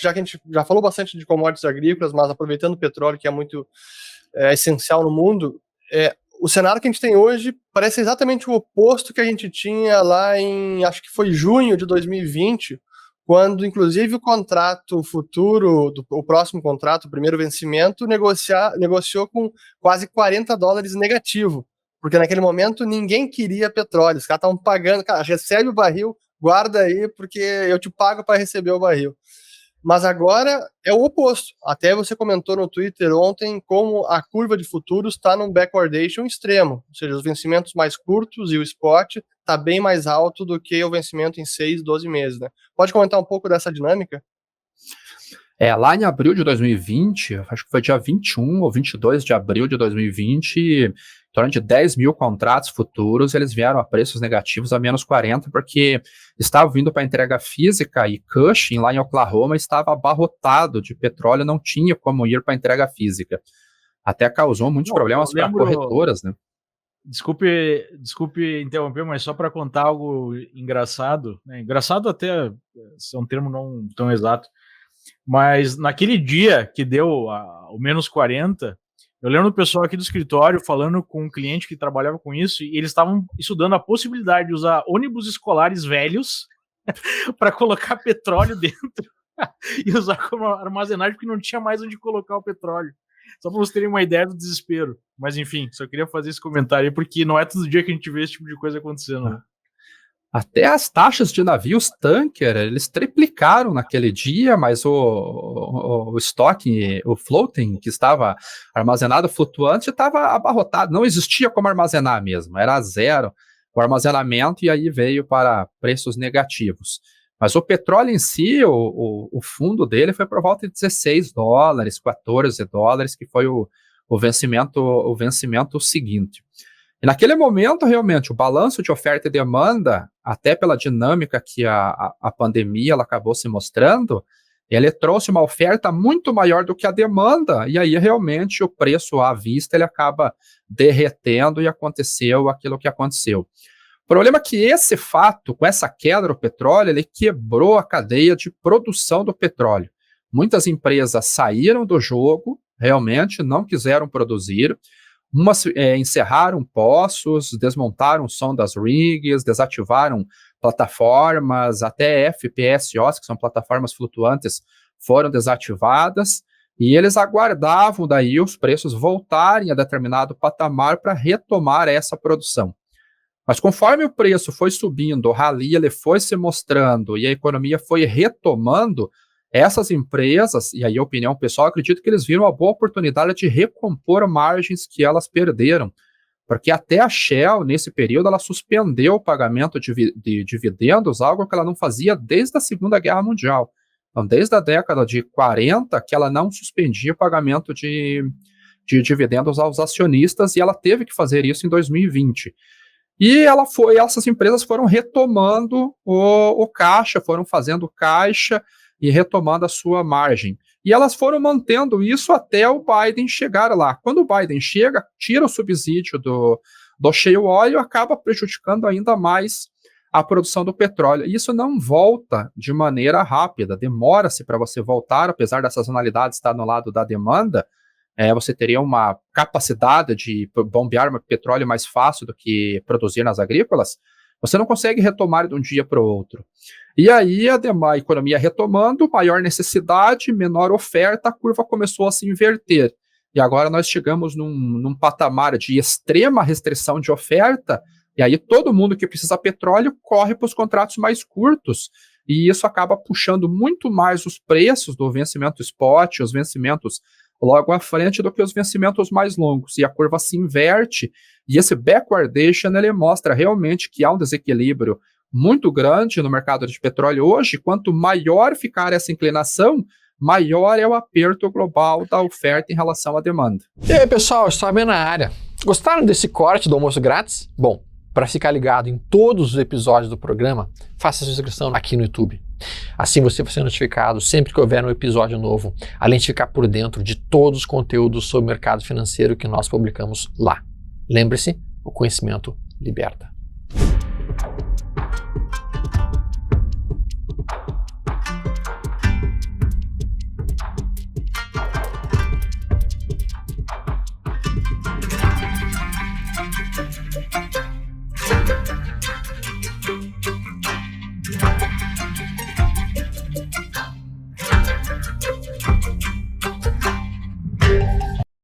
já que a gente já falou bastante de commodities agrícolas, mas aproveitando o petróleo, que é muito essencial no mundo, o cenário que a gente tem hoje parece exatamente o oposto que a gente tinha lá em, acho que foi junho de 2020, quando, inclusive, o contrato futuro, o próximo contrato, o primeiro vencimento, negociou com quase $40 negativo, porque naquele momento ninguém queria petróleo, os caras estavam pagando, cara, recebe o barril, guarda aí, porque eu te pago para receber o barril. Mas agora é o oposto. Até você comentou no Twitter ontem como a curva de futuros está num backwardation extremo, ou seja, os vencimentos mais curtos e o spot está bem mais alto do que o vencimento em 6, 12 meses. Né? Pode comentar um pouco dessa dinâmica? Lá em abril de 2020, acho que foi dia 21 ou 22 de abril de 2020, em torno de 10 mil contratos futuros, eles vieram a preços negativos a menos 40, porque estavam vindo para entrega física e Cushing, lá em Oklahoma, estava abarrotado de petróleo, não tinha como ir para entrega física. Até causou muitos problemas para corretoras, né? Desculpe interromper, mas só para contar algo engraçado, né? Engraçado até, é um termo não tão exato, mas naquele dia que deu o menos 40, eu lembro do pessoal aqui do escritório falando com um cliente que trabalhava com isso, e eles estavam estudando a possibilidade de usar ônibus escolares velhos para colocar petróleo dentro e usar como armazenagem, porque não tinha mais onde colocar o petróleo. Só para vocês terem uma ideia do desespero. Mas enfim, só queria fazer esse comentário aí, porque não é todo dia que a gente vê esse tipo de coisa acontecendo, né? Até as taxas de navios tanker, eles triplicaram naquele dia, mas o estoque, o floating, que estava armazenado flutuante, estava abarrotado, não existia como armazenar mesmo, era zero o armazenamento, e aí veio para preços negativos. Mas o petróleo em si, o fundo dele foi por volta de $16, $14, que foi o vencimento seguinte. E naquele momento, realmente, o balanço de oferta e demanda, até pela dinâmica que a pandemia ela acabou se mostrando, ele trouxe uma oferta muito maior do que a demanda, e aí realmente o preço à vista ele acaba derretendo, e aconteceu aquilo que aconteceu. O problema é que esse fato, com essa queda do petróleo, ele quebrou a cadeia de produção do petróleo. Muitas empresas saíram do jogo, realmente não quiseram produzir. Umas encerraram poços, desmontaram sondas rigs, desativaram plataformas, até FPSOs, que são plataformas flutuantes, foram desativadas, e eles aguardavam daí os preços voltarem a determinado patamar para retomar essa produção. Mas conforme o preço foi subindo, o rally ele foi se mostrando e a economia foi retomando, essas empresas, e aí a opinião pessoal, acredito que eles viram uma boa oportunidade de recompor margens que elas perderam, porque até a Shell, nesse período, ela suspendeu o pagamento de dividendos, algo que ela não fazia desde a Segunda Guerra Mundial. Então, desde a década de 40, que ela não suspendia o pagamento de dividendos aos acionistas, e ela teve que fazer isso em 2020. E essas empresas foram retomando o caixa, foram fazendo caixa e retomando a sua margem. E elas foram mantendo isso até o Biden chegar lá. Quando o Biden chega, tira o subsídio do shale oil e acaba prejudicando ainda mais a produção do petróleo. E isso não volta de maneira rápida, demora-se para você voltar, apesar da sazonalidade estar no lado da demanda. Você teria uma capacidade de bombear petróleo mais fácil do que produzir nas agrícolas. Você não consegue retomar de um dia para o outro. E aí, a economia retomando, maior necessidade, menor oferta, a curva começou a se inverter. E agora nós chegamos num patamar de extrema restrição de oferta, e aí todo mundo que precisa de petróleo corre para os contratos mais curtos, e isso acaba puxando muito mais os preços do vencimento spot, os vencimentos logo à frente, do que os vencimentos mais longos, e a curva se inverte, e esse backwardation ele mostra realmente que há um desequilíbrio muito grande no mercado de petróleo hoje. Quanto maior ficar essa inclinação, maior é o aperto global da oferta em relação à demanda. E aí, pessoal, estou bem na área. Gostaram desse corte do almoço grátis? Bom, para ficar ligado em todos os episódios do programa, faça sua inscrição aqui no YouTube. Assim você vai ser notificado sempre que houver um episódio novo, além de ficar por dentro de todos os conteúdos sobre o mercado financeiro que nós publicamos lá. Lembre-se, o conhecimento liberta.